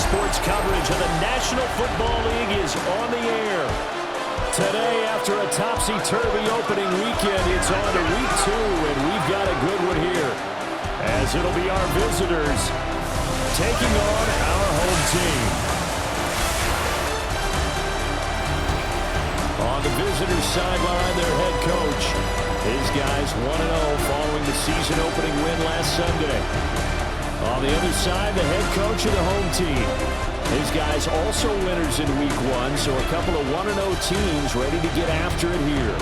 Sports coverage of the National Football League is on the air. Today, after a topsy-turvy opening weekend, it's on to week 2, and we've got a good one here, as it'll be our visitors taking on our home team. On the visitors' sideline, their head coach. His guys 1-0 following the season-opening win last Sunday. On the other side, the head coach of the home team. His guys also winners in week 1, so a couple of 1-0 teams ready to get after it here.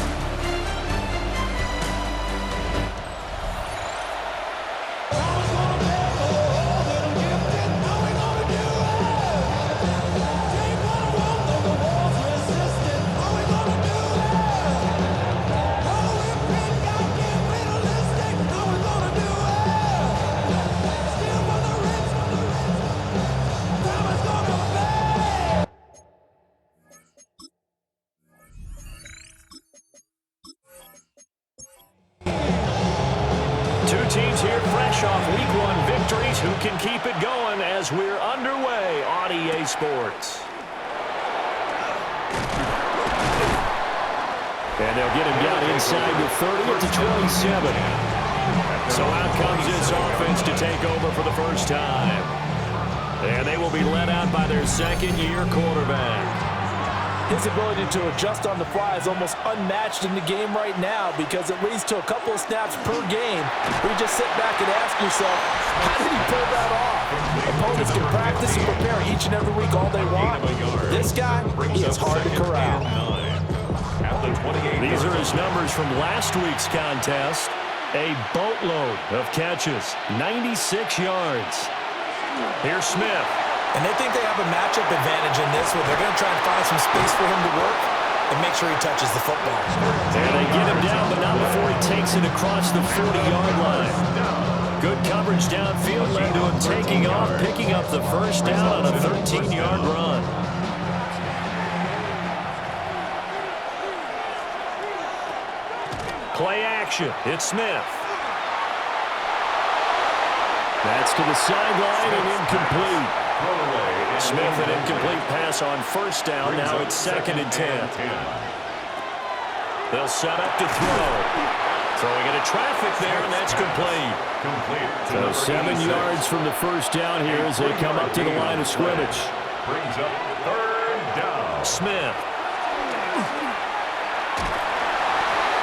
Teams here fresh off week 1 victories. Who can keep it going as we're underway on EA Sports? And they'll get him down inside the 30 to 27. So out comes this offense to take over for the first time. And they will be led out by their second-year quarterback. His ability to adjust on the fly is almost unmatched in the game right now because it leads to a couple of snaps per game where you just sit back and ask yourself, how did he pull that off? Opponents can practice and prepare each and every week all they want. This guy, he is hard to corral. These are his numbers from last week's contest. A boatload of catches, 96 yards. Here's Smith. And they think they have a matchup advantage in this one. They're going to try and find some space for him to work and make sure he touches the football. And they get him down, but not before he takes it across the 40-yard line. Good coverage downfield led to him taking off, picking up the first down on a 13-yard run. Play action. It's Smith. That's to the sideline and incomplete. Smith, an incomplete pass on first down. Now it's 2nd and 10. They'll set up to throw. Throwing into traffic there, and that's complete. So 7 yards from the first down here as they come up to the line of scrimmage. Brings up 3rd down. Smith.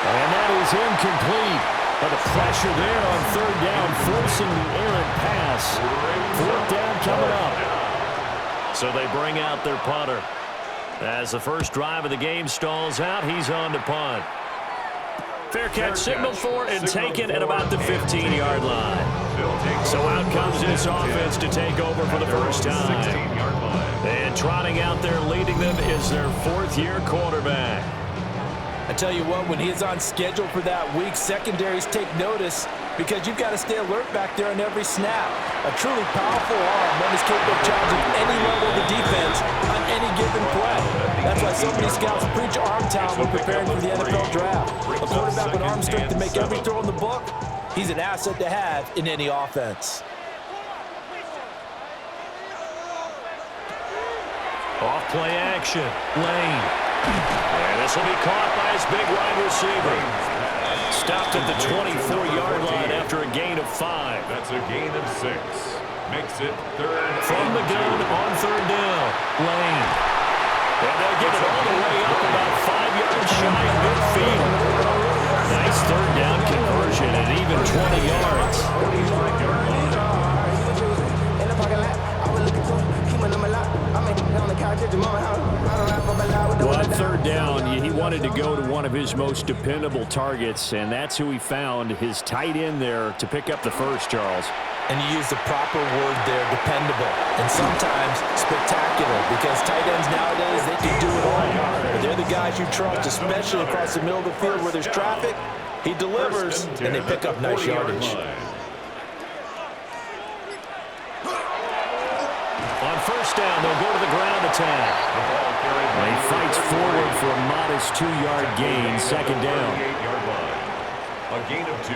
And that is incomplete. But the pressure there on 3rd down, forcing the errant pass. 4th down coming up. So they bring out their punter. As the first drive of the game stalls out, he's on to punt. Fair catch signaled for and taken at about the 15-yard line. So out comes this offense to take over for the first time. And trotting out there leading them is their 4th-year quarterback. I tell you what, when he's on schedule for that week, secondaries take notice because you've got to stay alert back there on every snap. A truly powerful arm, one is capable of challenging any level of the defense on any given play. That's why so many scouts preach arm talent when preparing for the NFL draft. A quarterback with arm strength to make every throw in the book, he's an asset to have in any offense. Off play action, Lane. And this will be caught by his big wide receiver. Stopped at the 24-yard line after a gain of 5. That's a gain of 6. Makes it 3rd. From the gun on 3rd down, Lane. And they'll get it all the way up about 5 yards shy of midfield. Nice 3rd down conversion at even 20 yards. Well, on 3rd down, he wanted to go to one of his most dependable targets, and that's who he found, his tight end there, to pick up the first, Charles. And you use the proper word there, dependable, and sometimes spectacular, because tight ends nowadays, they can do it all. But they're the guys you trust, especially across the middle of the field where there's traffic. He delivers, and they pick up nice yardage. On first down, they'll go to the ground attack. He fights forward for a modest 2-yard gain, 2nd down. A gain of 2.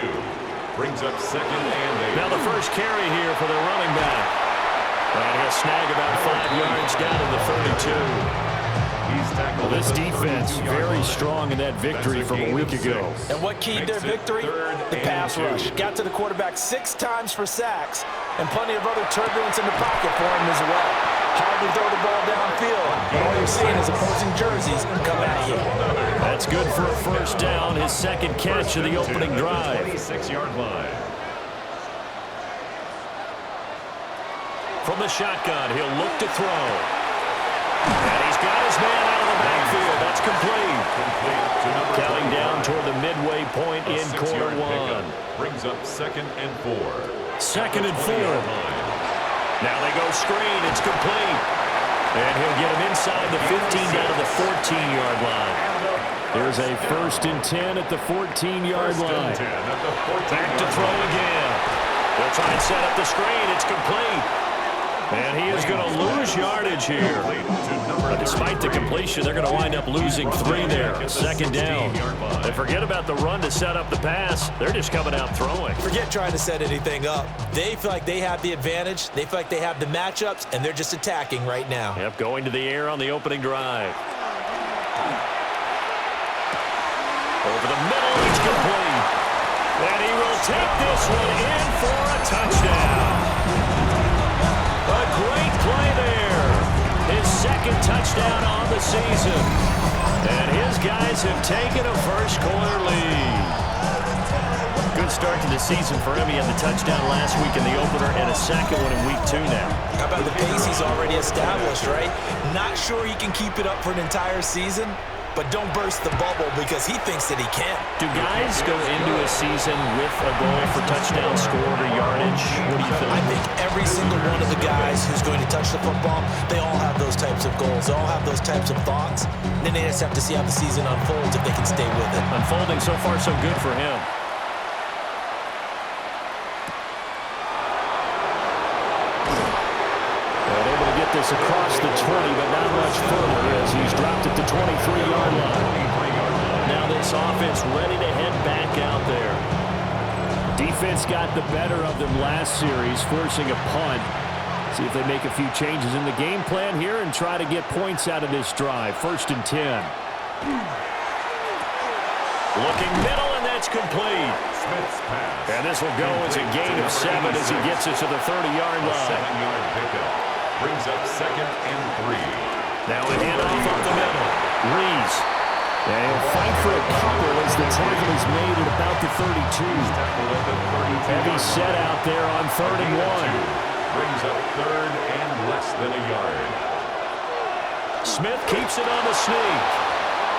Brings up 2nd and 8. Now the first carry here for the running back. And he'll snag about 5 yards down to the 32. Well, this defense very strong in that victory from a week ago. And what keyed their victory? The pass rush. Got to the quarterback 6 times for sacks, and plenty of other turbulence in the pocket for him as well. Hard to throw the ball downfield, and all you're seeing is opposing jerseys come at you. That's good for a first down, his second catch of the opening drive. 26-yard line. From the shotgun, he'll look to throw. And he's got his man out of the backfield. That's complete. Counting down toward the midway point in quarter one. Brings up 2nd and 4. 2nd and 4. Now they go screen. It's complete. And he'll get him inside the 15 down to the 14-yard line. There's a 1st and 10 at the 14-yard line. Back to throw again. They'll try and set up the screen. It's complete. And he is going to lose yardage here. But despite the completion, they're going to wind up losing 3 there. 2nd down. And forget about the run to set up the pass. They're just coming out throwing. Forget trying to set anything up. They feel like they have the advantage. They feel like they have the matchups, and they're just attacking right now. Yep, going to the air on the opening drive. Over the middle, it's complete. And he will take this one in for a touchdown. A great play there. His 2nd touchdown on the season. And his guys have taken a first-quarter lead. Good start to the season for him. He had the touchdown last week in the opener and a 2nd one in week 2 now. How about the pace he's already established, right? Not sure he can keep it up for an entire season, but don't burst the bubble because he thinks that he can. Do guys go into a season with a goal for touchdown scored or yardage? What do you think? I think every single one of the guys who's going to touch the football, they all have those types of goals. They all have those types of thoughts. Then they just have to see how the season unfolds if they can stay with it. Unfolding so far so good for him. This across the 20, but not much further as he's dropped at the 23-yard line. Now this offense ready to head back out there. Defense got the better of them last series, forcing a punt. See if they make a few changes in the game plan here and try to get points out of this drive. 1st and 10. Looking middle, and that's complete. And this will go as a gain of 7 as he gets it to the 30-yard line. 7-yard pickup. Brings up 2nd and 3. Now a handoff up the middle. Rees. And he'll fight for a couple as the tackle is made at about the 32. Heavy set out there on 3rd and 1. Brings up 3rd and less than a yard. Smith keeps it on the sneak.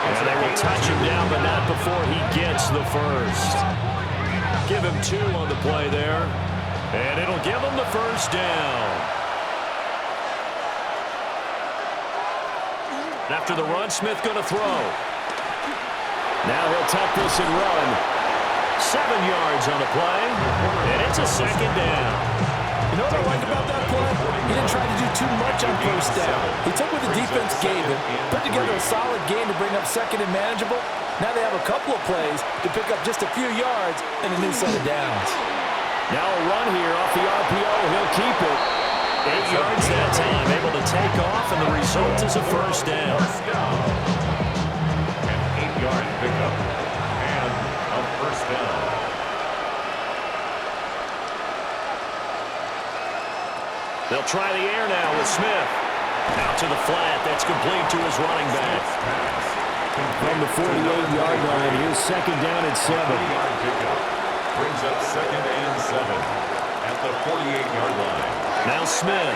And they will touch him down, but not before he gets the first. Give him 2 on the play there. And it'll give him the first down. After the run, Smith going to throw. Now he'll tuck this and run. 7 yards on the play, and it's a 2nd down. You know what I like about that play? He didn't try to do too much on 1st down. He took what the defense gave him, put together a solid game to bring up 2nd and manageable. Now they have a couple of plays to pick up just a few yards and a new set of downs. Now a run here off the RPO. He'll keep it. 8 yards that time, able to take off, and the result is a first down. An 8-yard pickup and a first down. They'll try the air now with Smith. Out to the flat. That's complete to his running back. From the 48-yard line, here's 2nd down and 7. 8-yard pickup brings up 2nd and 7 at the 48-yard line. Now Smith.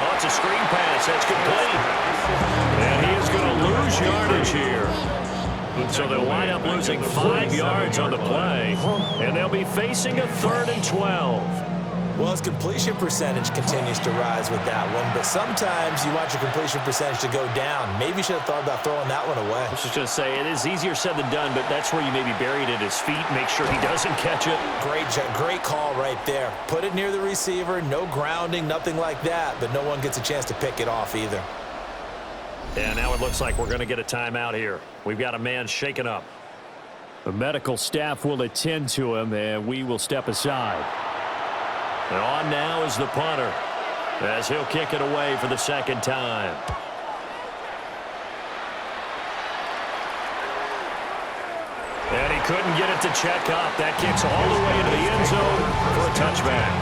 Oh, it's a screen pass. That's complete. And he is going to lose yardage here. So they'll wind up losing 5 yards on the play. And they'll be facing a 3rd and 12. Well, his completion percentage continues to rise with that one, but sometimes you want your completion percentage to go down. Maybe you should have thought about throwing that one away. I was just going to say, it is easier said than done, but that's where you maybe bury it at his feet, make sure he doesn't catch it. Great call right there. Put it near the receiver, no grounding, nothing like that, but no one gets a chance to pick it off either. And now it looks like we're going to get a timeout here. We've got a man shaken up. The medical staff will attend to him, and we will step aside. And on now is the punter. as he'll kick it away for the second time. And he couldn't get it to check up. That kicks all the way into the end zone for a touchback.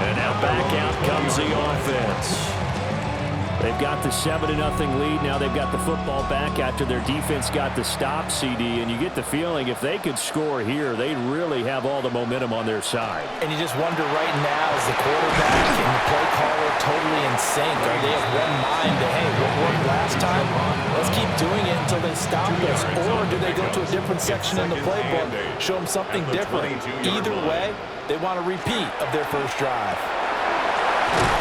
And now back out comes the offense. They've got the 7-0 lead. Now they've got the football back after their defense got the stop, CD. And you get the feeling if they could score here, they'd really have all the momentum on their side. And you just wonder right now, is the quarterback and the play caller totally in sync? Are they of one mind that, hey, what worked last time? Let's keep doing it until they stop us. Or do they go to a different section in the playbook, show them something different? Either way, they want a repeat of their first drive.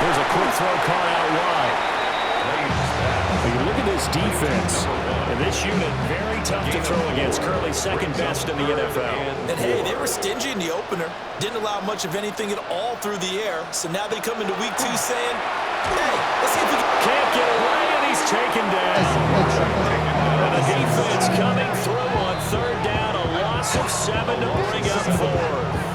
Here's a quick throw caught out wide. When you look at this defense, and this unit, very tough to throw against. Currently second best in the NFL. And hey, they were stingy in the opener. Didn't allow much of anything at all through the air. So now they come into week 2 saying, hey, let's see if we can't get away, and he's taken down. And the defense coming through on third down. A loss of 7 to bring up 4.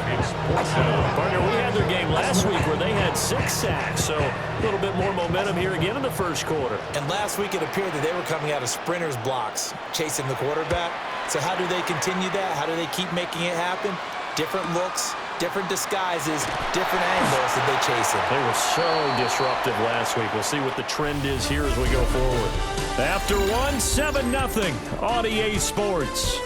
Partner, we had their game last week where they had 6 sacks, so a little bit more momentum here again in the first quarter. And last week it appeared that they were coming out of sprinters blocks, chasing the quarterback. So how do they continue that? How do they keep making it happen? Different looks, different disguises, different angles that they chase it. They were so disruptive last week. We'll see what the trend is here as we go forward. After 7-0 on EA Sports.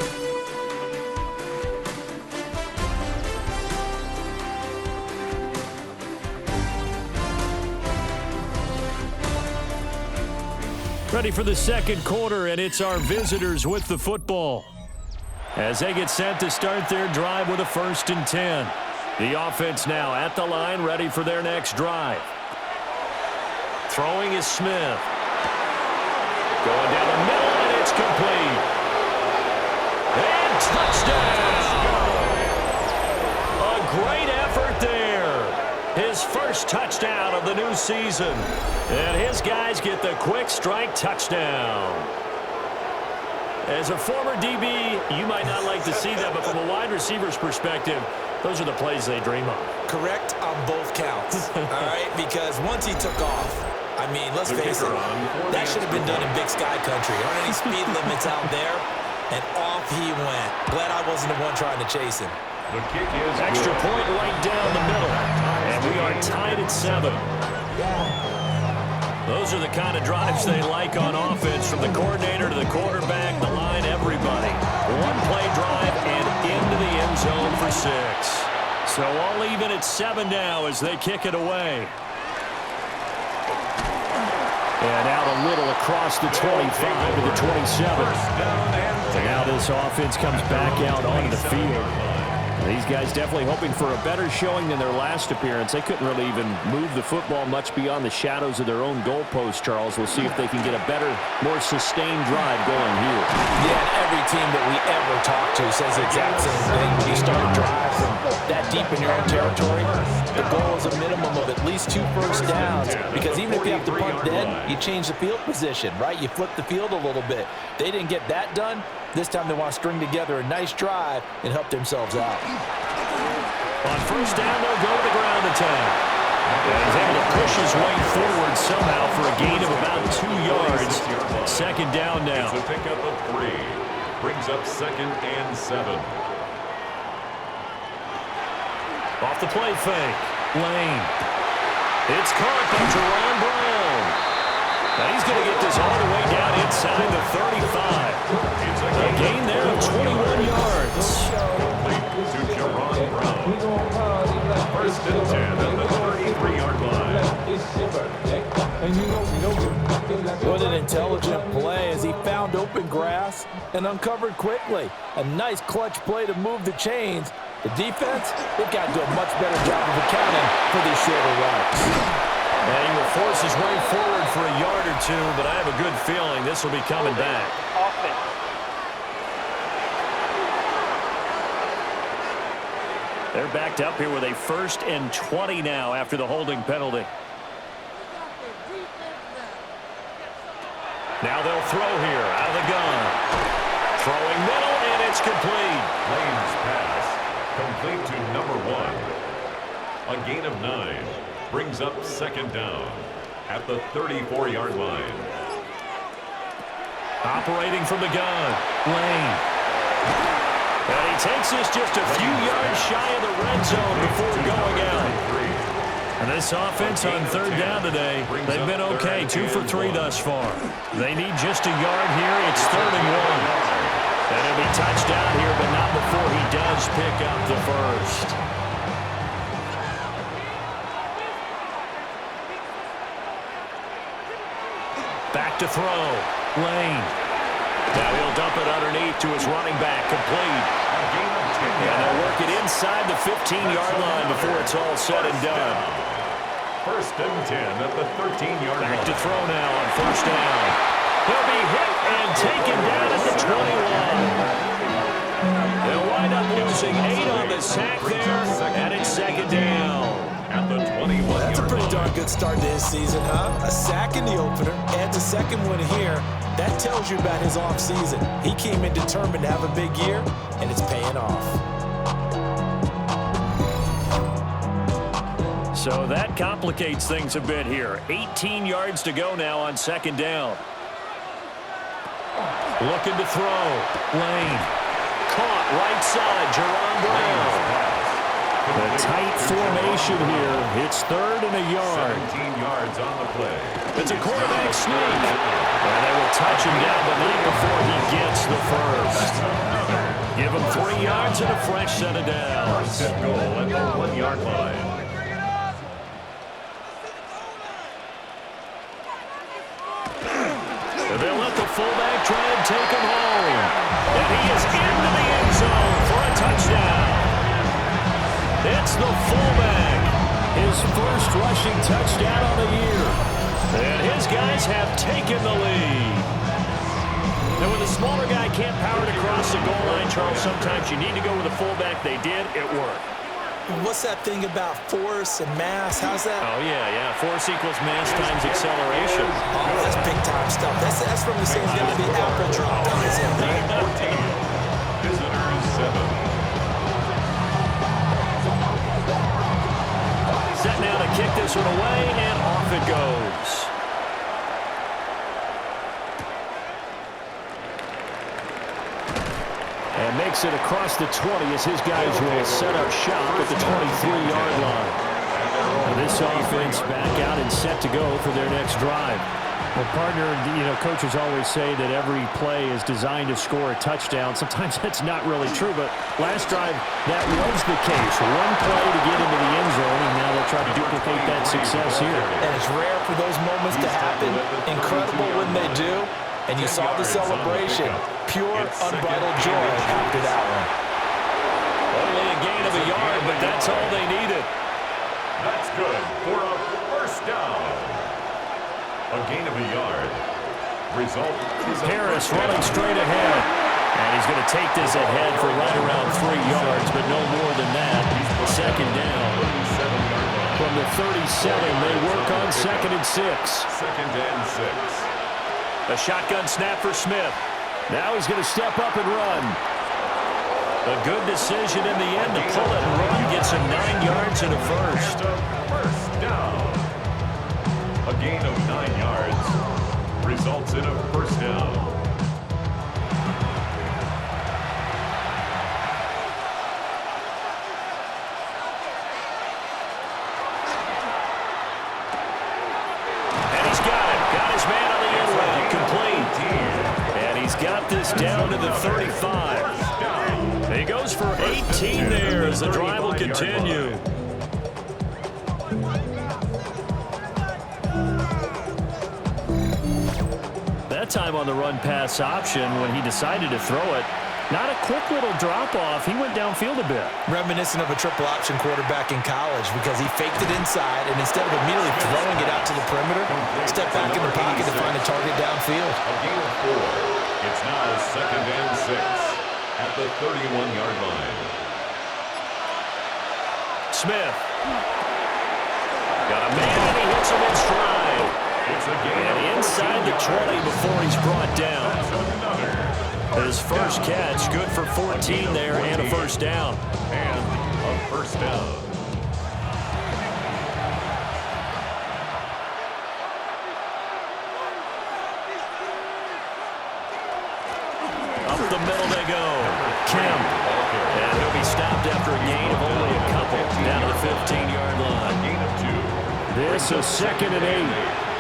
Ready for the second quarter, and it's our visitors with the football as they get set to start their drive with a 1st and 10. The offense now at the line, ready for their next drive. Throwing is Smith. Going down the middle, and it's complete. And touchdown! A great effort there. His first touchdown of the new season. And his guys get the quick strike touchdown. As a former DB, you might not like to see that, but from a wide receiver's perspective, those are the plays they dream of. Correct on both counts, all right? Because once he took off, I mean, let's face it, that should have been done in Big Sky Country. There aren't any speed limits out there, and off he went. Glad I wasn't the one trying to chase him. The kick is extra point right down the middle, and we are tied at 7. Those are the kind of drives they like on offense, from the coordinator to the quarterback, the line, everybody. One-play drive and into the end zone for 6. So all even at 7 now as they kick it away. And out a little across the 25 to the 27. And now this offense comes back out onto the field. These guys definitely hoping for a better showing than their last appearance. They couldn't really even move the football much beyond the shadows of their own goalpost, Charles. We'll see if they can get a better, more sustained drive going here. Yeah, and every team that we ever talk to says the exact same thing. When you start a drive from that deep in your own territory, the goal is a minimum of at least 2 first downs, because even if you have to punt then, you change the field position, right? You flip the field a little bit. They didn't get that done. This time they want to string together a nice drive and help themselves out. On first down, they'll go to the ground attack. And he's able to push his way forward somehow for a gain of about 2 yards. Second down now. It's a pickup of 3. Brings up 2nd and 7. Off the play fake. Lane. It's caught by Jerron Brown. Now he's going to get this all the way down inside the 35. A gain there of 21 yards. To Jerron Brown. 1st and 10 at the 33-yard line. What an intelligent play as he found open grass and uncovered quickly. A nice clutch play to move the chains. The defense, they've got to do a much better job of accounting for these shorter routes. And he will force his way forward for a yard or 2, but I have a good feeling this will be coming back. They're backed up here with a 1st and 20 now after the holding penalty. Now they'll throw here out of the gun. Throwing middle, and it's complete. Lane's pass complete to number 1. A gain of 9. brings up second down at the 34-yard line. Operating from the gun, Lane. And he takes this just a few yards shy of the red zone before going out. And this offense on third down today, they've been okay, 2 for 3 thus far. They need just a yard here. It's 3rd and 1. And he'll be touchdown here, but not before he does pick up the first. Back to throw. Lane. Now he'll dump it underneath to his running back, complete. And they'll work it inside the 15-yard line before it's all said and done. 1st and 10 at the 13-yard line. Back to throw now on 1st down. He'll be hit and taken down at the 21. They'll wind up losing 8 on the sack there, and it's 2nd down. At the 21. Well, that's a pretty darn good start to his season, huh? A sack in the opener, adds a 2nd one here. That tells you about his offseason. He came in determined to have a big year, and it's paying off. So that complicates things a bit here. 18 yards to go now on 2nd down. Looking to throw. Lane. Caught right side. Jerron Brown. The tight formation here. It's 3rd and a yard. 17 yards on the play. It's a quarterback sneak. And they will touch him down, but not before he gets the first. Give him 3 yards and a fresh set of downs. First and goal at the 1-yard line. They'll let the fullback try and take him home. And he is into the end zone for a touchdown. It's the fullback. His first rushing touchdown of the year. And his guys have taken the lead. And when the smaller guy can't power it across the goal line, Charles, sometimes you need to go with a fullback. They did. It worked. What's that thing about force and mass? How's that? Oh, yeah. Force equals mass times acceleration. Oh, that's big-time stuff. That's from the same guy, the apple drop on his head, right? Visitors 7. Set now to kick this one away, and off it goes. And makes it across the 20 as his guys will set up shop at the 23-yard line. And this offense back out and set to go for their next drive. Well, partner, coaches always say that every play is designed to score a touchdown. Sometimes that's not really true, but last drive, that was the case. One play to get into the end zone, and now they'll try to duplicate that success here. And it's rare for those moments to happen. Incredible when they do. And you saw the celebration. Pure, unbridled joy after that one. Only a gain of a yard, but that's all they needed. That's good for a first down. A gain of a yard. Result is Harris running straight ahead. And he's going to take this ahead for right around 3 yards, but no more than that. 2nd down. From the 37, they work on 2nd and 6. 2nd and 6. A shotgun snap for Smith. Now he's going to step up and run. A good decision in the end to pull it and run. Gets him 9 yards and a first. First down. A gain of 9 yards results in a first down. Got this down to the 35. He goes for 18 there as the drive will continue. That time on the run-pass option when he decided to throw it. Not a quick little drop-off. He went downfield a bit. Reminiscent of a triple option quarterback in college because he faked it inside, and instead of immediately throwing it out to the perimeter, stepped back in the pocket to find a target downfield. A gain of 4. It's now 2nd and 6 at the 31-yard line. Smith. Got a man, and he hits him in stride. It's a gain and inside the 20 before he's brought down. His first catch, good for 14 there and a first down. And a first down. the middle they go. Kemp. And he'll be stopped after a gain of only a couple down to the 15-yard line. Gain of 2. This is 2nd and 8.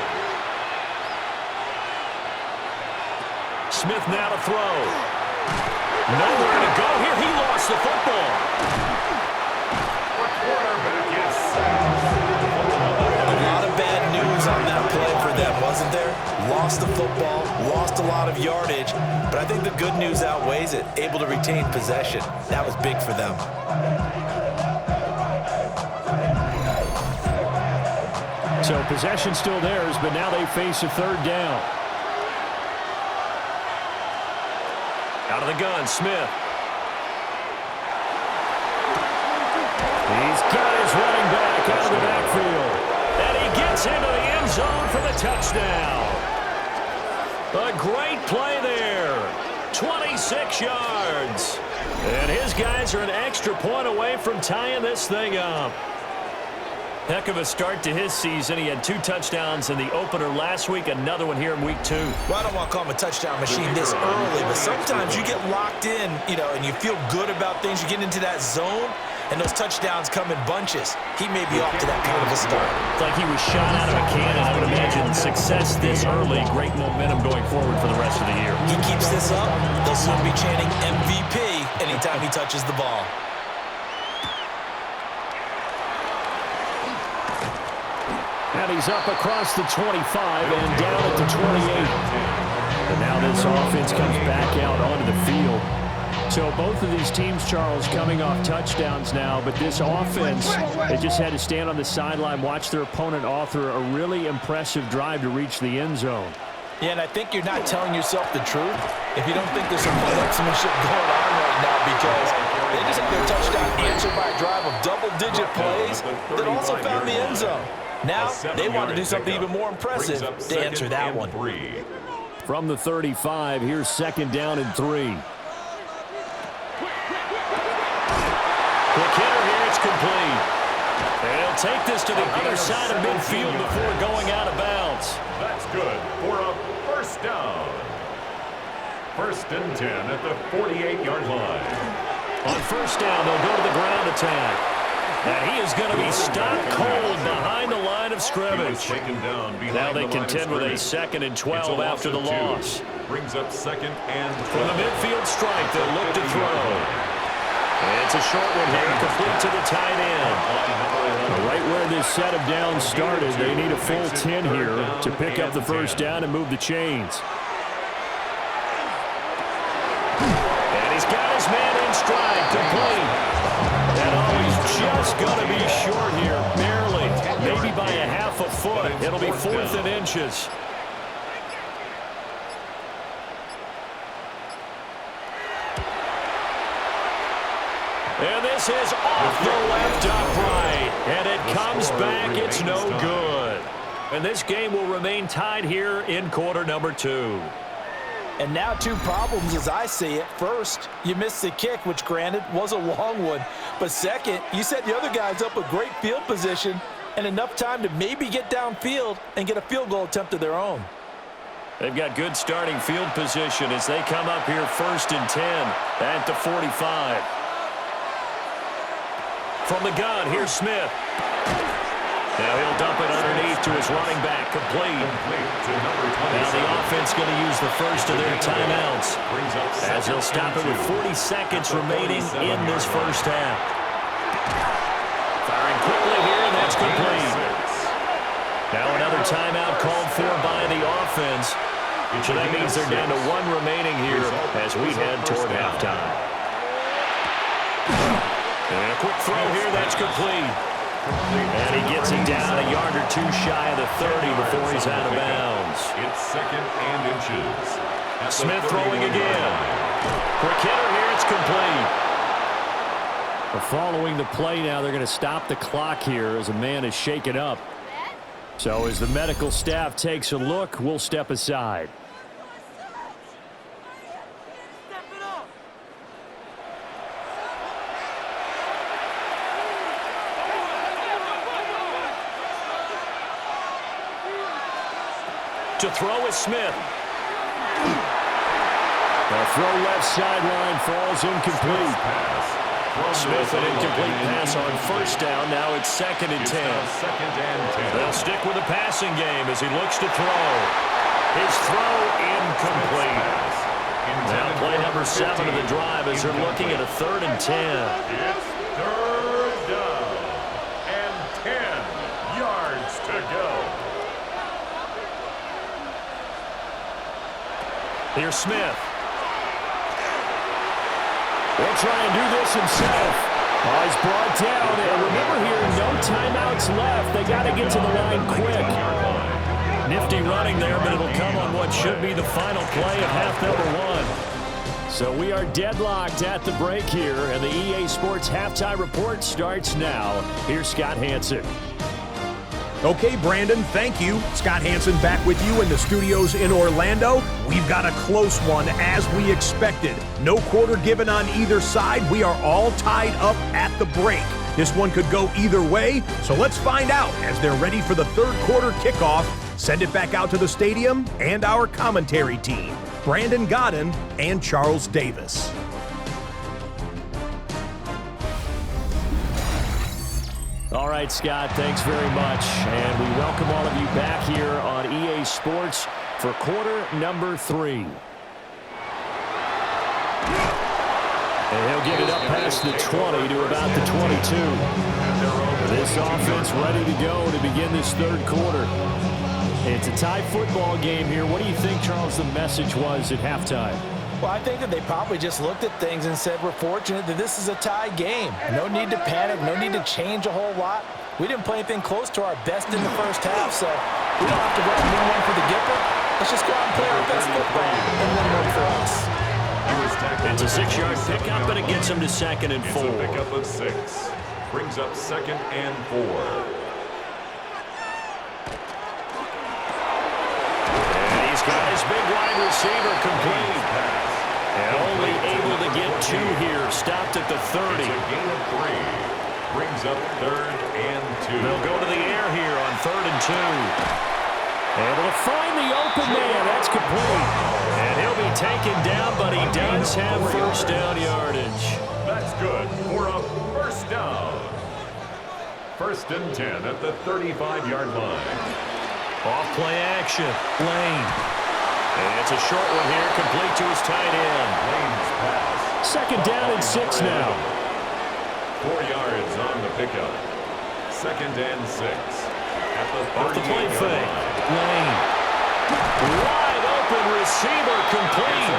Smith now to throw. Nowhere to go here. He lost the football. Quarterback is sacked. A lot of bad news on that play for them, wasn't there? Lost the football, lost a lot of yardage, but I think the good news outweighs it. Able to retain possession. That was big for them. So possession still theirs, but now they face a 3rd down. Out of the gun, Smith. He's got his running back out of the backfield. And he gets into the end zone for the touchdown. A great play there. 26 yards. And his guys are an extra point away from tying this thing up. Heck of a start to his season. He had 2 touchdowns in the opener last week, another one here in week 2. Well, I don't want to call him a touchdown machine this early, but sometimes you get locked in, and you feel good about things. You get into that zone, and those touchdowns come in bunches. He may be off to that kind of a start. It's like he was shot out of a cannon. I would imagine success this early, great momentum going forward for the rest of the year. He keeps this up, they'll soon be chanting MVP anytime he touches the ball. And he's up across the 25 and down at the 28. And now this offense comes back out onto the field. So both of these teams, Charles, coming off touchdowns now, but this offense, they just had to stand on the sideline, watch their opponent author a really impressive drive to reach the end zone. Yeah, and I think you're not telling yourself the truth if you don't think there's some marksmanship going on right now, because they just had their touchdown answered by a drive of double-digit plays that also found the end zone. Now they want to do something even more impressive to answer that one. From the 35, here's 2nd down and 3. Quick hitter here, it's complete. They'll take this to the other side of midfield before going out of bounds. That's good for a 1st down. 1st and 10 at the 48-yard line. On 1st down, they'll go to the ground attack. And he is going to be stopped cold behind the line of scrimmage. Now they contend with a 2nd and 12 after the loss. Brings up 2nd and 12. From the midfield strike, they'll look to throw. It's a short one here, complete to the tight end. Right where this set of downs started, they need a full 10 here to pick up the 1st down and move the chains. And he's got his man in stride, complete. And he's just going to be short here, barely, maybe by a half a foot. It'll be 4th and inches. And this is off the left upright. And it comes back. It's no good. And this game will remain tied here in quarter number 2. And now 2 problems as I see it. First, you missed the kick, which granted was a long one. But second, you set the other guys up with great field position and enough time to maybe get downfield and get a field goal attempt of their own. They've got good starting field position as they come up here 1st and 10 at the 45. From the gun, here's Smith. Now he'll dump it underneath to his running back, complete. Now the offense going to use the first of their timeouts as he'll stop it with 40 seconds remaining in this 1st half. Firing quickly here, and that's complete. Now another timeout called for by the offense. So that means they're down to 1 remaining here as we head toward halftime. And a quick throw here, that's complete. And he gets it down a yard or 2 shy of the 30 before he's out of bounds. It's 2nd and inches. Smith throwing again. Quick hitter here, it's complete. Following the play now, they're going to stop the clock here as a man is shaken up. So as the medical staff takes a look, we'll step aside. To throw is Smith. Throw left sideline, falls incomplete. Smith, an incomplete pass on first down. Now it's 2nd and 10. They'll stick with the passing game as he looks to throw. His throw incomplete. Now play number 7 of the drive as they're looking at a 3rd and 10. It's 3rd down and 10 yards to go. Here's Smith. He'll try and do this himself. Oh, he's brought down. And remember here, no timeouts left. They got to get to the line quick. Nifty running there, but it'll come on what should be the final play of half number 1. So we are deadlocked at the break here, and the EA Sports Halftime Report starts now. Here's Scott Hanson. Okay, Brandon, thank you. Scott Hanson back with you in the studios in Orlando. We've got a close one, as we expected. No quarter given on either side. We are all tied up at the break. This one could go either way, so let's find out as they're ready for the third quarter kickoff. Send it back out to the stadium and our commentary team, Brandon Godden and Charles Davis. All right, Scott, thanks very much. And we welcome all of you back here on EA Sports for quarter number 3. And he'll get it up past the 20 to about the 22. This offense ready to go to begin this third quarter. It's a tie football game here. What do you think, Charles, the message was at halftime? Well, I think that they probably just looked at things and said, we're fortunate that this is a tie game. No need to panic, no need to change a whole lot. We didn't play anything close to our best in the first half, so we don't have to run one for the Gipper. Let's just go out and play our best football and win one for us. It's a 6-yard pickup, but it gets him to 2nd and 4. It's a pickup of 6. Brings up 2nd and 4. Got his big wide receiver complete. And only able to get 2 here. Stopped at the 30. It's a gain of 3. Brings up 3rd and 2. They'll go to the air here on 3rd and 2. Able to find the open man. That's complete. And he'll be taken down, but he does have first down yardage. That's good for a first down. 1st and 10 at the 35-yard line. Off play action. Lane. And it's a short one here, complete to his tight end. Lane's pass. 2nd down and 6 now. 4 yards on the pickup. 2nd and 6. At the 38-yard Off the play fake. line. Lane. Wide open receiver complete.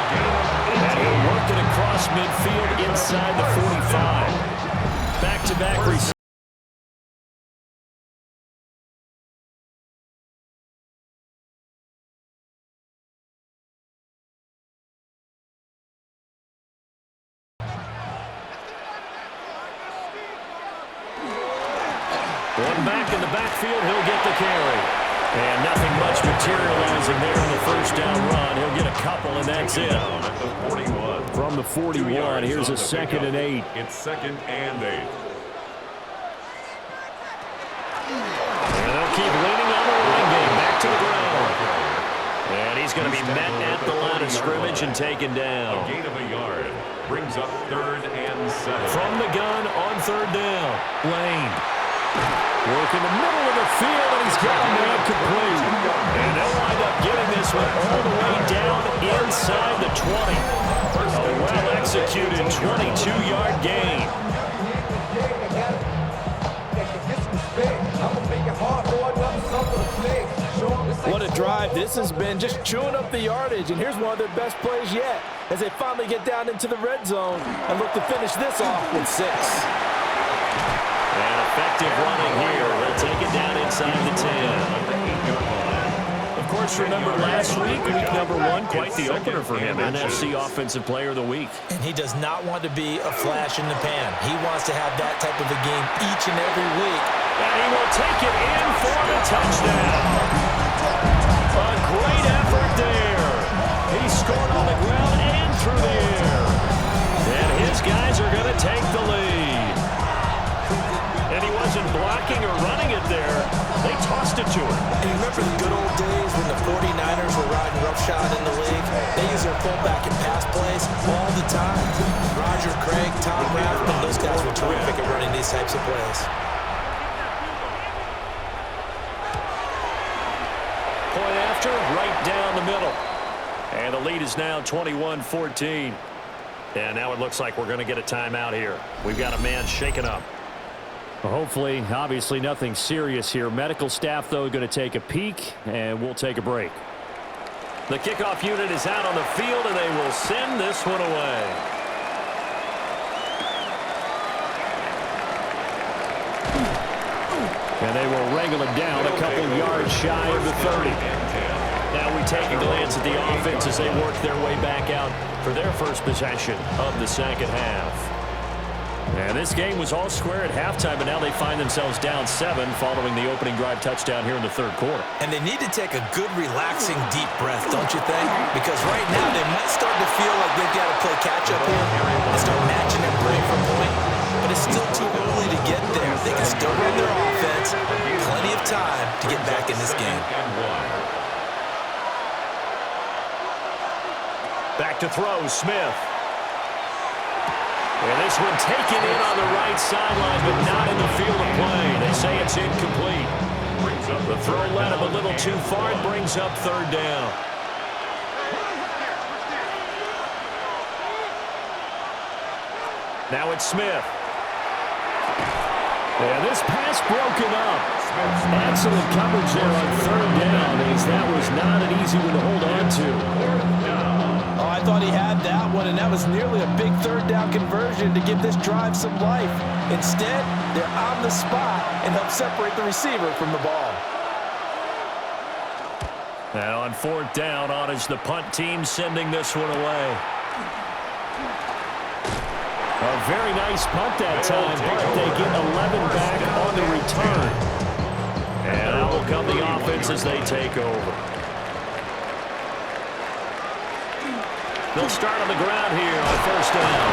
And he'll work it across midfield inside the 45. Back-to-back receiver. One back in the backfield, he'll get the carry. And nothing much materializing there on the first down run. He'll get a couple, and that's it. At the 41. From the 41, here's a 2nd and 8. It's 2nd and 8. And they'll keep leaning on the running game. Back to the ground. And he's going to be met at the line of scrimmage and taken down. A gain of a yard. Brings up 3rd and 7. From the gun on 3rd down. Lane. Work in the middle of the field, and he's got a man complete. And they'll wind up getting this one all the way down inside the 20. A well-executed 22-yard gain. What a drive this has been, just chewing up the yardage. And here's one of their best plays yet as they finally get down into the red zone and look to finish this off with 6. And effective running here. They'll take it down inside the 10. Of course, remember last week number 1, quite the opener for him. NFC Offensive Player of the Week. And he does not want to be a flash in the pan. He wants to have that type of a game each and every week. And he will take it in for the touchdown. A great effort there. He scored on the ground and through the air. And his guys are going to take the lead. And he wasn't blocking or running it there. They tossed it to him. And you remember the good old days when the 49ers were riding roughshod in the league? They used their fullback and pass plays all the time. Roger Craig, Tom Rathman, those guys were terrific at running these types of plays. Point after, right down the middle. And the lead is now 21-14. And now it looks like we're going to get a timeout here. We've got a man shaken up. Well, hopefully, obviously nothing serious here. Medical staff, though, going to take a peek, and we'll take a break. The kickoff unit is out on the field, and they will send this one away. And they will wrangle it down a couple yards shy of the 30. Now we take a glance at the offense as they work their way back out for their first possession of the second half. And this game was all square at halftime, but now they find themselves down 7 following the opening drive touchdown here in the third quarter. And they need to take a good, relaxing, deep breath, don't you think? Because right now they might start to feel like they've got to play catch-up here and start matching their brain for point. But it's still too early to get there. They can still run their offense. Plenty of time to get back in this game. Back to throw, Smith. And this one taken in on the right sideline, but not in the field of play. They say it's incomplete. The throw led him a little too far and brings up third down. Now it's Smith. And this pass broken up. Excellent coverage there on third down, as that was not an easy one to hold on to. Oh, I thought he had that one, and that was nearly a big third down conversion to give this drive some life. Instead, they're on the spot and help separate the receiver from the ball. And on fourth down, on is the punt team sending this one away. A very nice punt that time, but they get 11 back on the return. And out will come the offense as they take over. They'll start on the ground here on first down.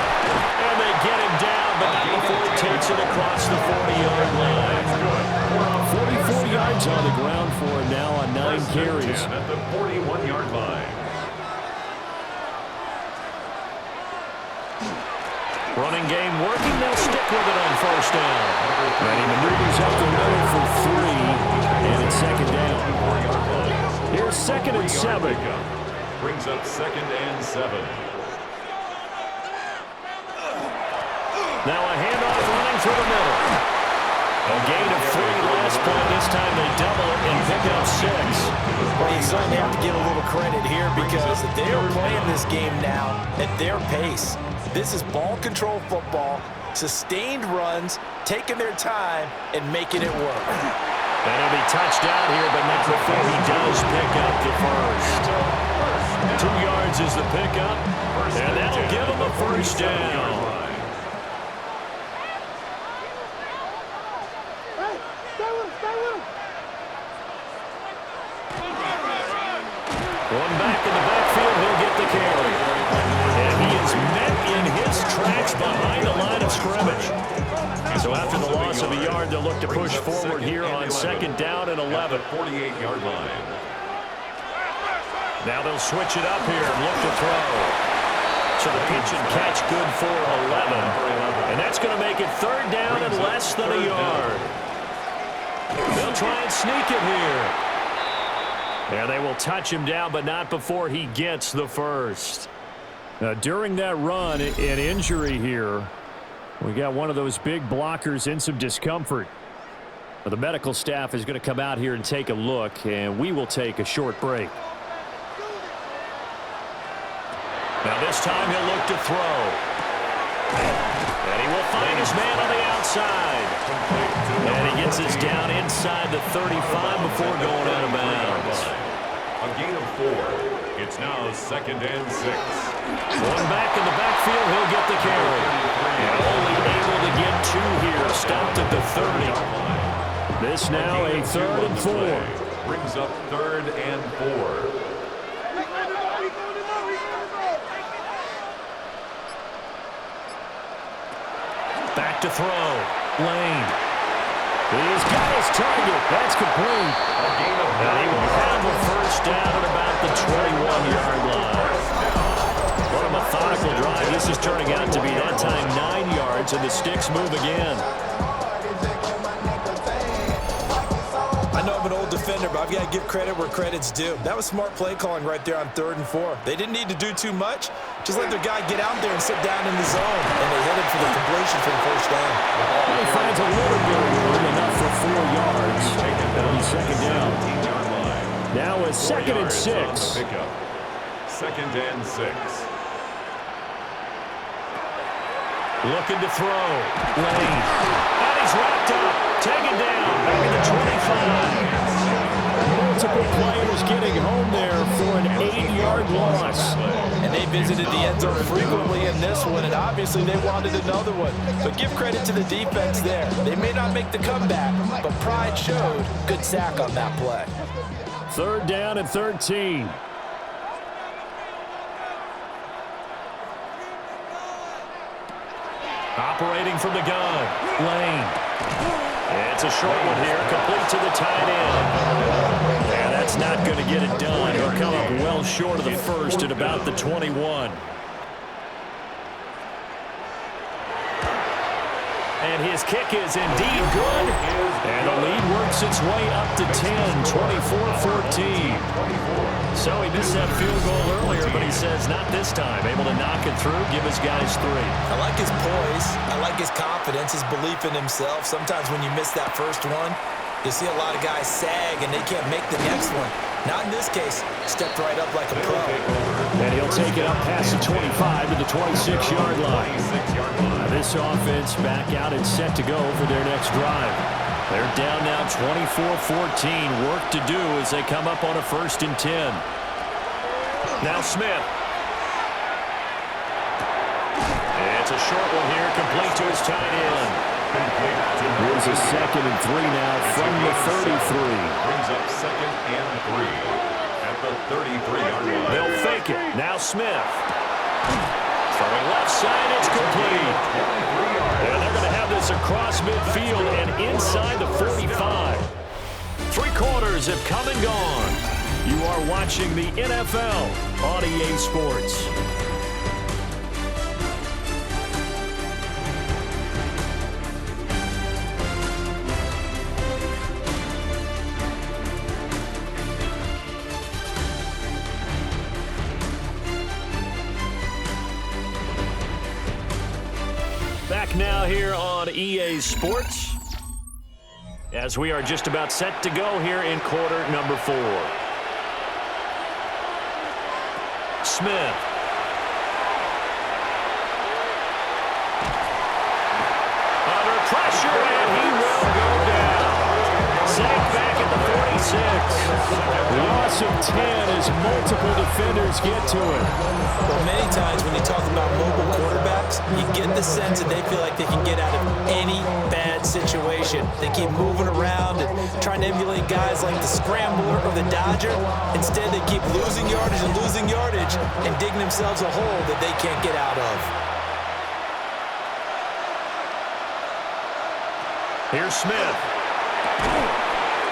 And they get him down, but not before he takes it across the 40-yard line. 44 yards on the ground for him now on 9 carries. At the 41-yard line. Running game working. They'll stick with it on first down. And he maneuvers up the middle for 3, and it's second down. Here's second and 7. Brings up second and 7. Now a handoff running through the middle. A gain of 3 last play. This time they double it and pick up 6. Well, you certainly have to give a little credit here because they are playing this game now at their pace. This is ball control football, sustained runs, taking their time, and making it work. And he'll be touched out here, but not before he does pick up the first. 2 yards is the pickup, and that'll give him a first down. One back in the backfield, he'll get the carry. And he is met in his tracks behind the line of scrimmage. So after the loss of a yard, they'll look to push forward here on second down and 11. 48-yard line. Now they'll switch it up here and look to throw. So the pitch and catch good for 11. And that's going to make it third down and less than a yard. They'll try and sneak it here. And they will touch him down, but not before he gets the first. Now, during that run, an injury here. We got one of those big blockers in some discomfort. The medical staff is going to come out here and take a look, and we will take a short break. Now this time he'll look to throw. And he will find his man on the outside. And he gets this down inside the 35 before going out of bounds. A gain of 4. It's now second and 6. One back in the backfield, he'll get the carry. And only able to get 2 here. Stopped at the 30. This now a third and 4. Brings up third and 4. Back to throw. Lane. He's got his target. That's complete. And he will have a first down at about the 21-yard line. One of a methodical drive. This is turning out to be that time 9 yards, and the sticks move again. I know I'm an old defender, but I've got to give credit where credit's due. That was smart play calling right there on 3rd and 4. They didn't need to do too much. Just let their guy get out there and sit down in the zone, and they hit him for the completion for the first down. He finds a little bit of room, enough for 4 yards. That'll be second down. Now it's 2nd and 6. 2nd and 6. Looking to throw. Lane. And he's wrapped up. Taken down. Back at the 25. Multiple players getting home there for an 8-yard loss. And they visited the end zone frequently in this one, and obviously they wanted another one. But give credit to the defense there. They may not make the comeback, but pride showed. Good sack on that play. 3rd down and 13. Operating from the gun. Lane. It's a short one here, complete to the tight end. And that's not going to get it done. He'll come up well short of the first at about the 21. And his kick is indeed good. And the lead works its way up to 10, 24-14. So he missed that field goal earlier, but he says not this time. Able to knock it through, give his guys 3. I like his poise. I like his confidence, his belief in himself. Sometimes when you miss that first one, you see a lot of guys sag and they can't make the next one. Not in this case. Stepped right up like a pro. And he'll take it up past the 25 to the 26-yard line. This offense back out and set to go for their next drive. They're down now 24-14. Work to do as they come up on a 1st and 10. Now Smith. It's a short one here, complete to his tight end. Here's a 2nd and 3 now from the 33. Brings up 2nd and 3 at the 33-yard line. They'll fake it. Now Smith. Throwing left side, it's complete. And they're going to have this across midfield and inside the 45. 3 quarters have come and gone. You are watching the NFL on EA Sports. Back now here on EA Sports as we are just about set to go here in quarter number 4. Smith. Under pressure, and he will go down. Sacked back at the 46. Loss of 10 as multiple defenders get to it. Well, many times when you talk about mobile quarterbacks, you get the sense that they feel like they can get out of any bad situation. They keep moving around and trying to emulate guys like the Scrambler or the Dodger. Instead, they keep losing yardage and digging themselves a hole that they can't get out of. Here's Smith.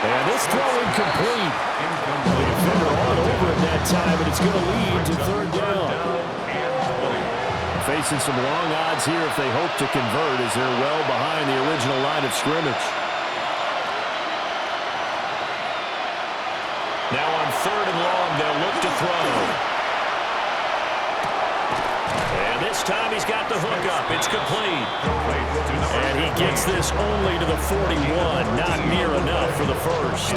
And this throw incomplete. The defender all over it that time, but it's going to lead to 3rd down. Facing some long odds here if they hope to convert as they're well behind the original line of scrimmage. Now on 3rd and long, they'll look to throw. And this time he's got the hook up. It's complete. And he gets this only to the 41. Not near enough for the first.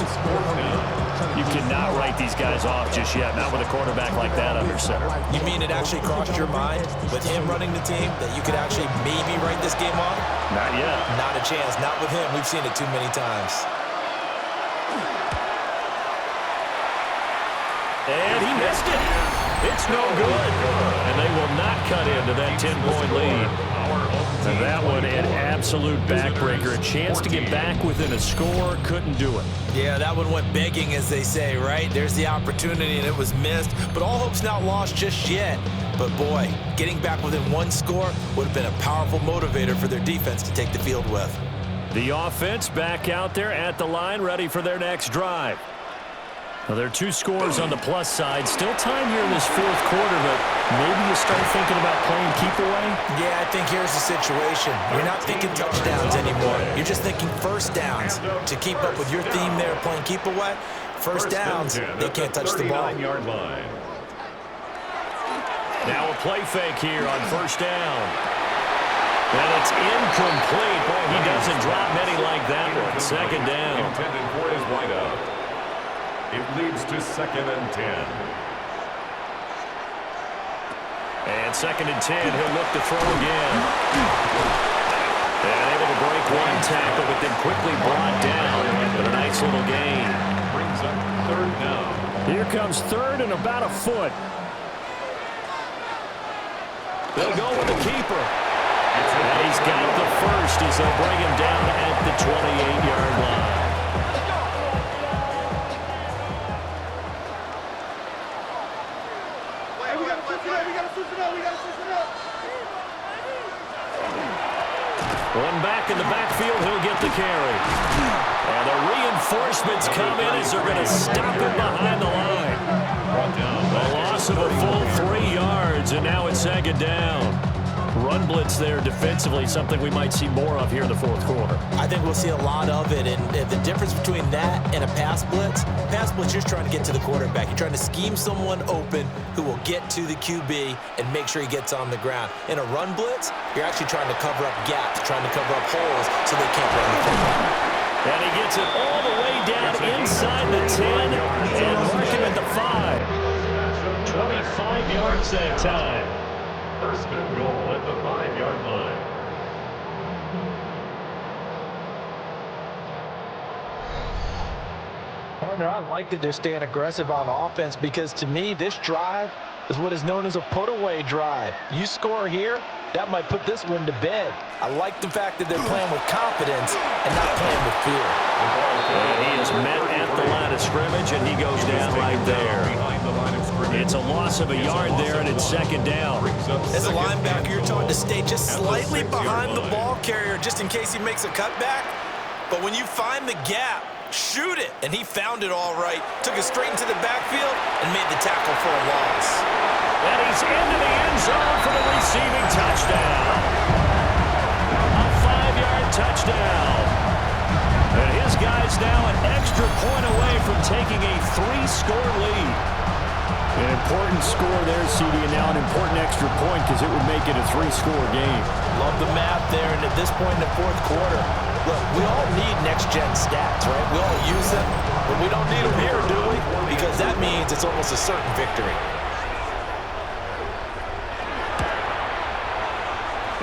You cannot write these guys off just yet, not with a quarterback like that under center. You mean it actually crossed your mind with him running the team that you could actually maybe write this game off? Not yet. Not a chance. Not with him. We've seen it too many times. And he missed it. It's no good. And they will not cut into that 10-point lead. And that one, an absolute backbreaker. A chance to get back within a score, couldn't do it. Yeah, that one went begging, as they say, right? There's the opportunity, and it was missed. But all hope's not lost just yet. But, boy, getting back within 1 score would have been a powerful motivator for their defense to take the field with. The offense back out there at the line, ready for their next drive. Well, there are two scores on the plus side. Still time here in this fourth quarter, but maybe you start thinking about playing keep away? Yeah, I think here's the situation. You're not thinking touchdowns anymore. You're just thinking first downs. To keep up with your theme there, playing keep away, first downs, they can't touch the ball. Now a play fake here on first down. And it's incomplete. Boy, he doesn't drop many like that one. Second down. Intended for his wideout. It leads to 2nd and 10. And 2nd and 10, he'll look to throw again. And able to break one tackle, but then quickly brought down. But a nice little gain. Brings up 3rd down. Here comes 3rd and about a foot. They'll go with the keeper. And he's got the first as they'll bring him down at the 28-yard line. One back in the backfield, he'll get the carry. And the reinforcements come in as they're going to stop him behind the line. A loss of a full 3 yards, and now it's 2nd down. Run blitz there defensively, something we might see more of here in the fourth quarter. I think we'll see a lot of it, and the difference between that and a pass blitz, you're trying to get to the quarterback. You're trying to scheme someone open who will get to the QB and make sure he gets on the ground. In a run blitz, you're actually trying to cover up gaps, trying to cover up holes so they can't run the football. And he gets it all the way down inside the 10 and mark him at the 5. 25 yards that time. 1st and goal at the 5-yard line. Partner, I like that they're staying aggressive on offense because to me, this drive is what is known as a put-away drive. You score here, that might put this one to bed. I like the fact that they're playing with confidence and not playing with fear. And he is met at the line of scrimmage, and he goes down right there. It's a loss of a yard there, and it's 2nd down. As a linebacker, you're taught to stay just slightly behind the ball carrier just in case he makes a cutback. But when you find the gap, shoot it. And he found it all right. Took it straight into the backfield and made the tackle for a loss. And he's into the end zone for the receiving touchdown. A 5-yard touchdown. And his guy's now an extra point away from taking a 3-score lead. An important score there, CD, and now an important extra point because it would make it a 3-score game. Love the math there, and at this point in the fourth quarter, look, we all need next-gen stats, right? We all use them, but we don't need them here, do we? Because that means it's almost a certain victory.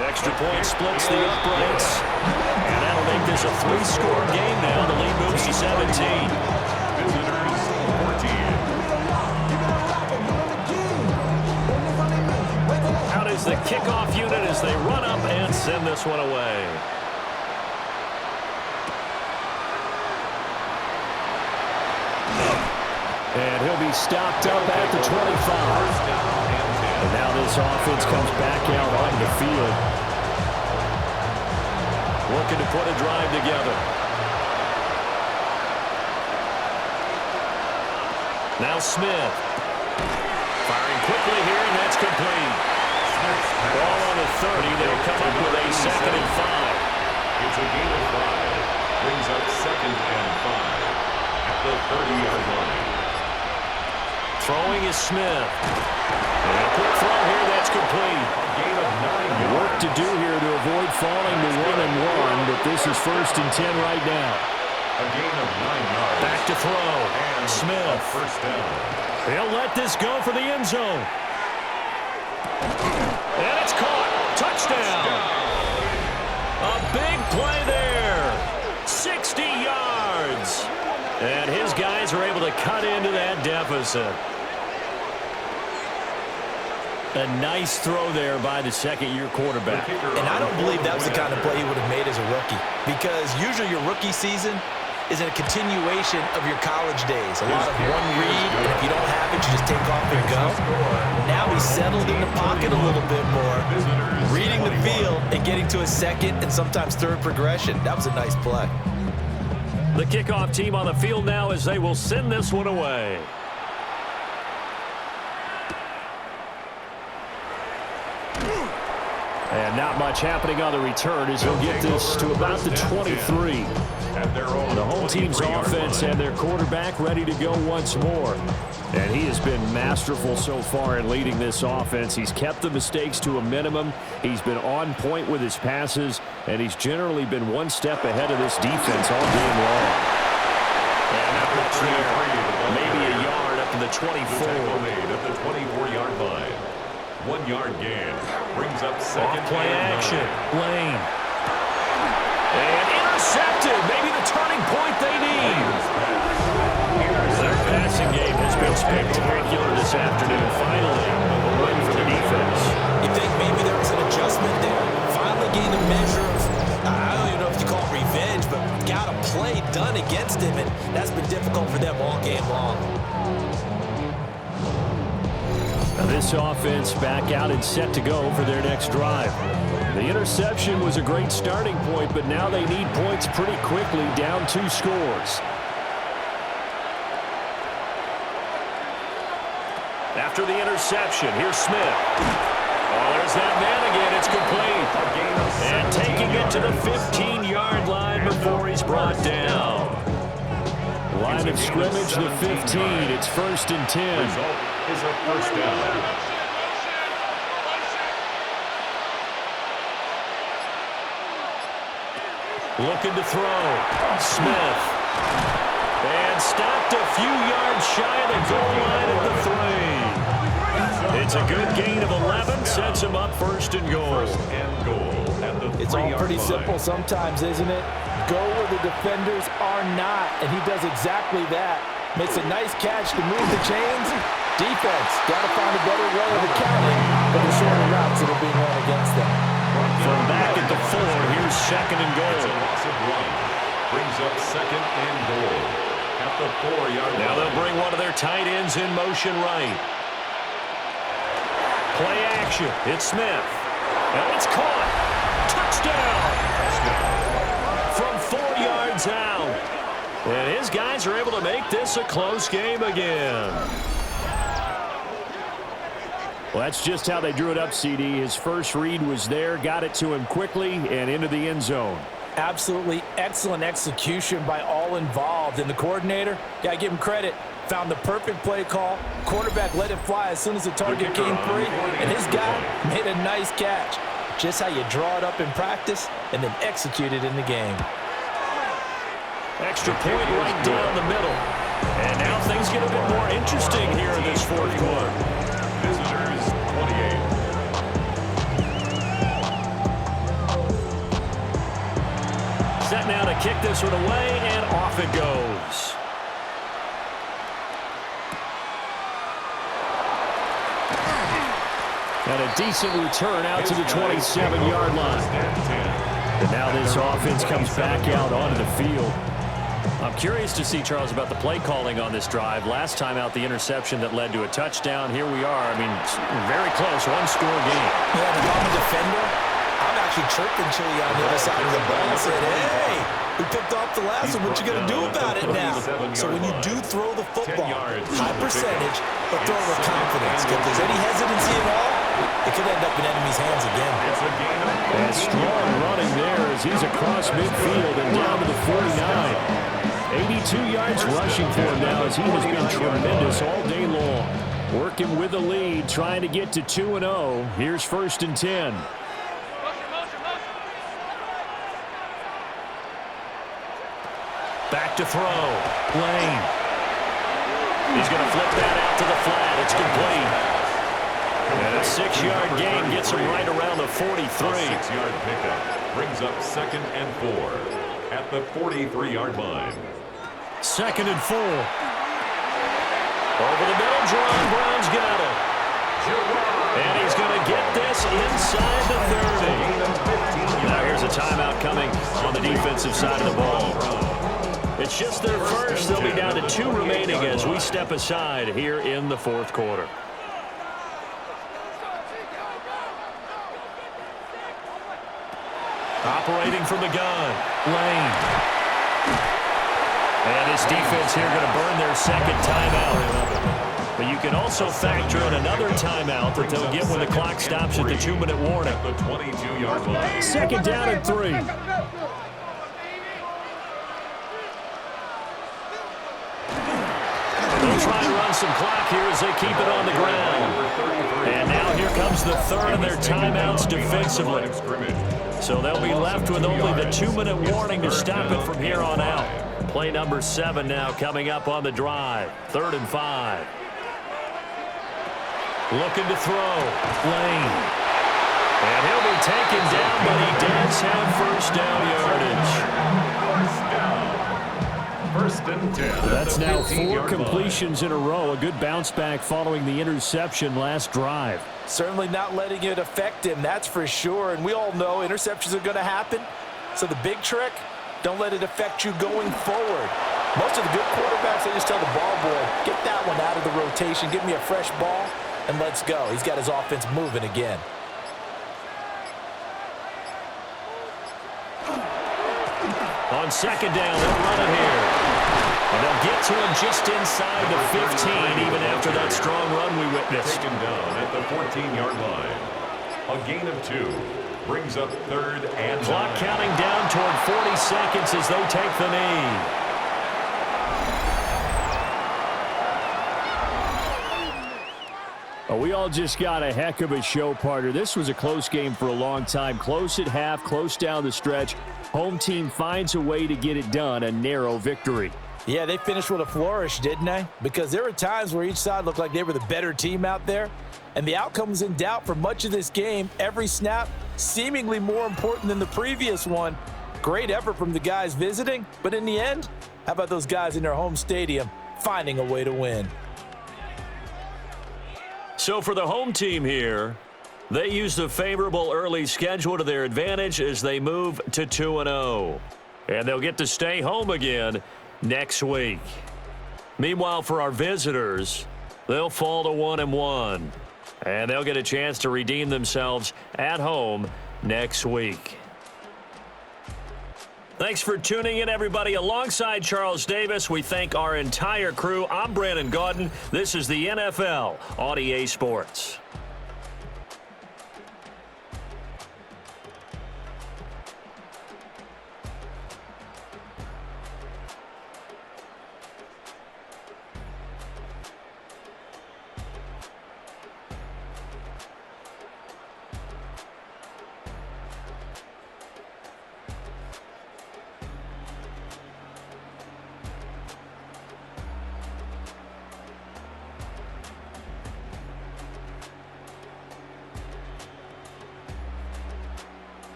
Extra point splits the uprights, and that'll make this a 3-score game now. The lead moves to 17. Visitors 14. Out is the kickoff unit as they run up and send this one away. And he'll be stopped up at the 25. And now this offense comes back out onto the field. Looking to put a drive together. Now Smith. Firing quickly here, and that's complete. Ball on the 30. They'll come up with a 2nd and 5. It's a gain of 5. Brings up 2nd and 5 at the 30-yard line. Throwing is Smith. And a quick throw here, that's complete. A gain of 9 yards. Work to do here to avoid falling to 1-1, but this is 1st and 10 right now. A gain of 9 yards. Back to throw. And Smith. First down. He'll let this go for the end zone. And it's caught. Touchdown. A big play there. 60 yards. And his guys are able to cut into that deficit. A nice throw there by the 2nd-year quarterback. And I don't believe that was the kind of play he would have made as a rookie. Because usually your rookie season is a continuation of your college days. A lot of one read, and if you don't have it, you just take off and go. Now he's settled in the pocket a little bit more, reading the field and getting to a 2nd and sometimes 3rd progression. That was a nice play. The kickoff team on the field now as they will send this one away. And not much happening on the return as he'll get this to about the 23. The home team's offense and their quarterback ready to go once more. And he has been masterful so far in leading this offense. He's kept the mistakes to a minimum. He's been on point with his passes, and he's generally been one step ahead of this defense all game long. And not much there. Maybe a yard up to the 24. Made at the 24-yard line. 1 yard gain. Brings up second. Off play action. Lane. And intercepted. Maybe the turning point they need. Their passing game has been spectacular this afternoon. Finally, a win for the defense. You think maybe there was an adjustment there? Finally gained a measure of, I don't even know if you call it revenge, but got a play done against him, and that's been difficult for them all game long. Now this offense back out and set to go for their next drive. The interception was a great starting point, but now they need points pretty quickly, down 2 scores. After the interception, here's Smith. Oh, there's that man again. It's complete. And taking it to the 15-yard line before he's brought down. Line of scrimmage, the 15. It's 1st and 10. Result is a first down. Looking to throw. Smith. And stopped a few yards shy of the goal line at the 3. It's a good gain of 11. Sets him up 1st and goal. It's all pretty simple sometimes, isn't it? Go where the defenders are not, and he does exactly that. Makes a nice catch to move the chains. Defense, got to find a better way of accounting for the shorter routes that are being run against them. From back at the 4, here's 2nd and goal. It's a loss of 1. Brings up 2nd and goal at the 4-yard line. Now they'll bring one of their tight ends in motion right. Play action. It's Smith. And it's caught. Touchdown. From 4 yards out. And his guys are able to make this a close game again. Well, that's just how they drew it up, CD. His first read was there, got it to him quickly, and into the end zone. Absolutely excellent execution by all involved. And the coordinator, got to give him credit, found the perfect play call. Quarterback let it fly as soon as the target came free, and his guy made a nice catch. Just how you draw it up in practice and then execute it in the game. Extra point right down the middle. And now things get a bit more interesting here in this 4th quarter. Visitors 28. Set now to kick this one away, and off it goes. And a decent return out to the 27-yard line. And now this offense comes back out onto the field. I'm curious to see, Charles, about the play calling on this drive. Last time out, the interception that led to a touchdown. Here we are. I mean, very close, 1-score game. Yeah, if I'm a defender, I'm actually chirping Chili on the other side of the ball and saying, hey, we picked off the last one. What you going to do about it now? So when you do throw the football, high percentage, but throw with confidence. If there's any hesitancy at all, it could end up in enemy's hands again. And strong running there as he's across midfield and down to the 49. 82 yards rushing for him now as he has been tremendous all day long. Working with the lead, trying to get to 2-0. Here's 1st and 10. Back to throw. Lane. He's going to flip that out to the flat. It's complete. And a 6-yard gain gets him right around the 43. A 6-yard pickup brings up 2nd and 4 at the 43-yard line. 2nd and 4. Over the middle, Jerome Brown's got it. And he's going to get this inside the 30. Now here's a timeout coming on the defensive side of the ball. It's just their first. They'll be down to 2 remaining as we step aside here in the 4th quarter. Operating from the gun, Lane. And this defense here going to burn their second timeout. But you can also factor in another timeout that they'll get when the clock stops at the 2-minute warning. The 22-yard line. Second down and 3. They'll try and run some clock here as they keep it on the ground. And now here comes the third of their timeouts defensively. So they'll be left with only the 2-minute warning to stop it from here on out. Play number 7 now coming up on the drive. 3rd and 5. Looking to throw. Lane. And he'll be taken down, but he does have first down yardage. First and 10. That's now 4 completions in a row. A good bounce back following the interception last drive. Certainly not letting it affect him, that's for sure. And we all know interceptions are going to happen. So the big trick, don't let it affect you going forward. Most of the good quarterbacks, they just tell the ball boy, get that one out of the rotation, give me a fresh ball, and let's go. He's got his offense moving again. On second down, they'll run it here. And they'll get to him just inside the 15, even after that strong run we witnessed. Taken down at the 14-yard line. A gain of 2 brings up 3rd and 9. Clock counting down toward 40 seconds as they take the knee. Oh, we all just got a heck of a show, partner. This was a close game for a long time. Close at half, close down the stretch. Home team finds a way to get it done, a narrow victory. Yeah, they finished with a flourish, didn't they? Because there were times where each side looked like they were the better team out there. And the outcome was in doubt for much of this game. Every snap seemingly more important than the previous one. Great effort from the guys visiting. But in the end, how about those guys in their home stadium finding a way to win? So for the home team here, they use the favorable early schedule to their advantage as they move to 2-0. And they'll get to stay home again next week. Meanwhile, for our visitors, they'll fall to 1-1. And they'll get a chance to redeem themselves at home next week. Thanks for tuning in, everybody. Alongside Charles Davis, we thank our entire crew. I'm Brandon Gaudin. This is the NFL on EA Sports.